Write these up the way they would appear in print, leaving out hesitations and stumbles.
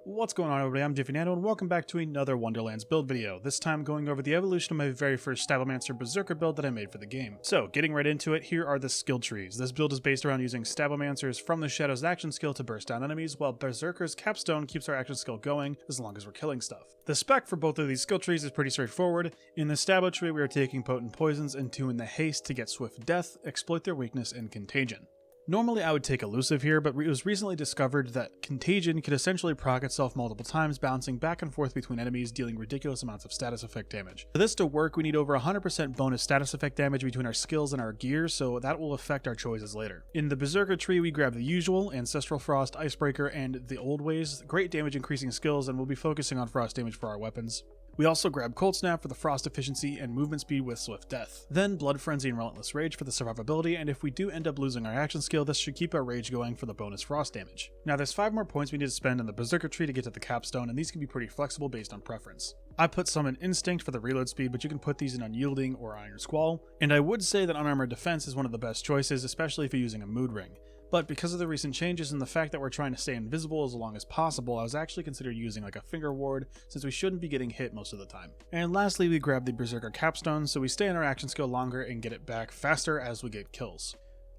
What's going on, everybody? I'm Jiffy Nano, and welcome back to another Wonderlands build video, this time going over the evolution of my very first Stabbomancer Brr-zerker build that I made for the game. So, getting right into it, here are the skill trees. This build is based around using Stabbomancer's From the Shadows action skill to burst down enemies, while Berserker's capstone keeps our action skill going as long as we're killing stuff. The spec for both of these skill trees is pretty straightforward. In the Stabbo tree, we are taking potent poisons and 2 in the haste to get swift death, exploit their weakness, and contagion. Normally I would take elusive here, but it was recently discovered that contagion could essentially proc itself multiple times, bouncing back and forth between enemies, dealing ridiculous amounts of status effect damage. For this to work, we need over 100% bonus status effect damage between our skills and our gear, so that will affect our choices later. In the Berserker tree, we grab the usual, Ancestral Frost, Icebreaker, and the old ways, great damage increasing skills, and we'll be focusing on frost damage for our weapons. We also grab Cold Snap for the frost efficiency and movement speed with swift death. Then Blood Frenzy and Relentless Rage for the survivability, and if we do end up losing our action skill, this should keep our rage going for the bonus frost damage. Now there's 5 more points we need to spend in the Berserker tree to get to the capstone, and these can be pretty flexible based on preference. I put some in Instinct for the reload speed, but you can put these in Unyielding or Iron Squall, and I would say that Unarmored Defense is one of the best choices, especially if you're using a mood ring. But because of the recent changes and the fact that we're trying to stay invisible as long as possible, I was actually considering using like a finger ward, since we shouldn't be getting hit most of the time. And lastly, we grab the Berserker capstone, so we stay in our action skill longer and get it back faster as we get kills.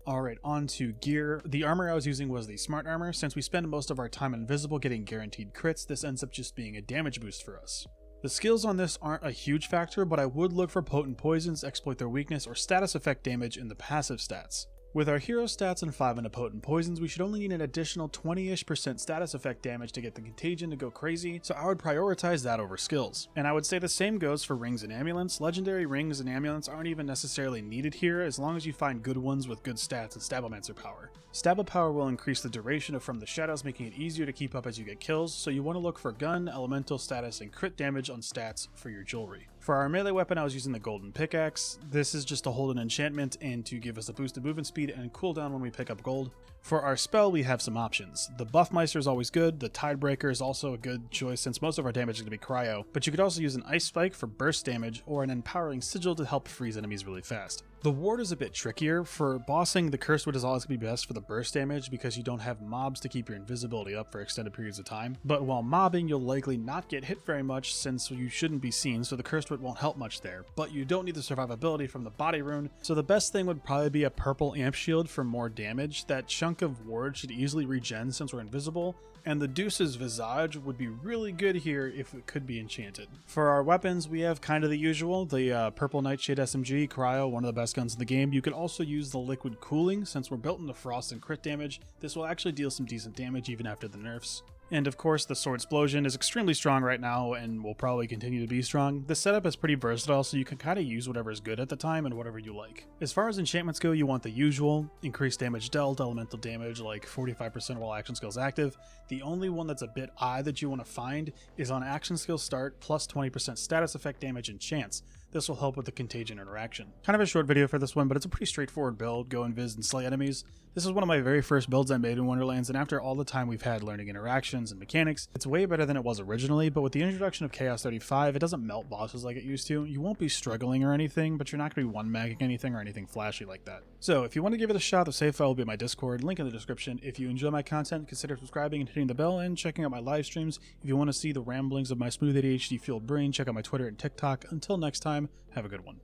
Alright, on to gear. The armor I was using was the Smart Armor. Since we spend most of our time invisible getting guaranteed crits, this ends up just being a damage boost for us. The skills on this aren't a huge factor, but I would look for potent poisons, exploit their weakness, or status effect damage in the passive stats. With our hero stats and 5 into potent poisons, we should only need an additional 20-ish% status effect damage to get the contagion to go crazy, so I would prioritize that over skills. And I would say the same goes for rings and amulets. Legendary rings and amulets aren't even necessarily needed here as long as you find good ones with good stats and Stabbomancer power. Stabbo power will increase the duration of From the Shadows, making it easier to keep up as you get kills, so you want to look for gun, elemental status, and crit damage on stats for your jewelry. For our melee weapon, I was using the Golden Pickaxe. This is just to hold an enchantment and to give us a boost in movement speed and cooldown when we pick up gold. For our spell, we have some options. The Buffmeister is always good, the Tidebreaker is also a good choice since most of our damage is going to be cryo, but you could also use an Ice Spike for burst damage or an Empowering Sigil to help freeze enemies really fast. The ward is a bit trickier. For bossing, the Cursed Wood is always going to be best for the burst damage because you don't have mobs to keep your invisibility up for extended periods of time, but while mobbing, you'll likely not get hit very much since you shouldn't be seen, so the Cursed Wood won't help much there, but you don't need the survivability from the body rune, so the best thing would probably be a purple amp shield for more damage. That chunk of ward should easily regen since we're invisible, and the Deuce's Visage would be really good here if it could be enchanted. For our weapons, we have kind of the usual, the purple Nightshade SMG, Cryo, one of the best guns in the game. You could also use the Liquid Cooling, since we're built into frost and crit damage. This will actually deal some decent damage even after the nerfs. And of course, the Sword Explosion is extremely strong right now and will probably continue to be strong. This setup is pretty versatile, so you can kind of use whatever is good at the time and whatever you like. As far as enchantments go, you want the usual, increased damage dealt, elemental damage, like 45% while action skills active. The only one that's a bit odd that you want to find is on action skill start, plus 20% status effect damage and chance. This will help with the contagion interaction. Kind of a short video for this one, but it's a pretty straightforward build. Go invis and slay enemies. This is one of my very first builds I made in Wonderlands, and after all the time we've had learning interactions and mechanics, it's way better than it was originally, but with the introduction of Chaos 35, it doesn't melt bosses like it used to. You won't be struggling or anything, but you're not going to be one-magging anything or anything flashy like that. So if you want to give it a shot, the save file will be in my Discord, link in the description. If you enjoy my content, consider subscribing and hitting the bell and checking out my live streams. If you want to see the ramblings of my smooth ADHD fueled brain, check out my Twitter and TikTok. Until next time, have a good one.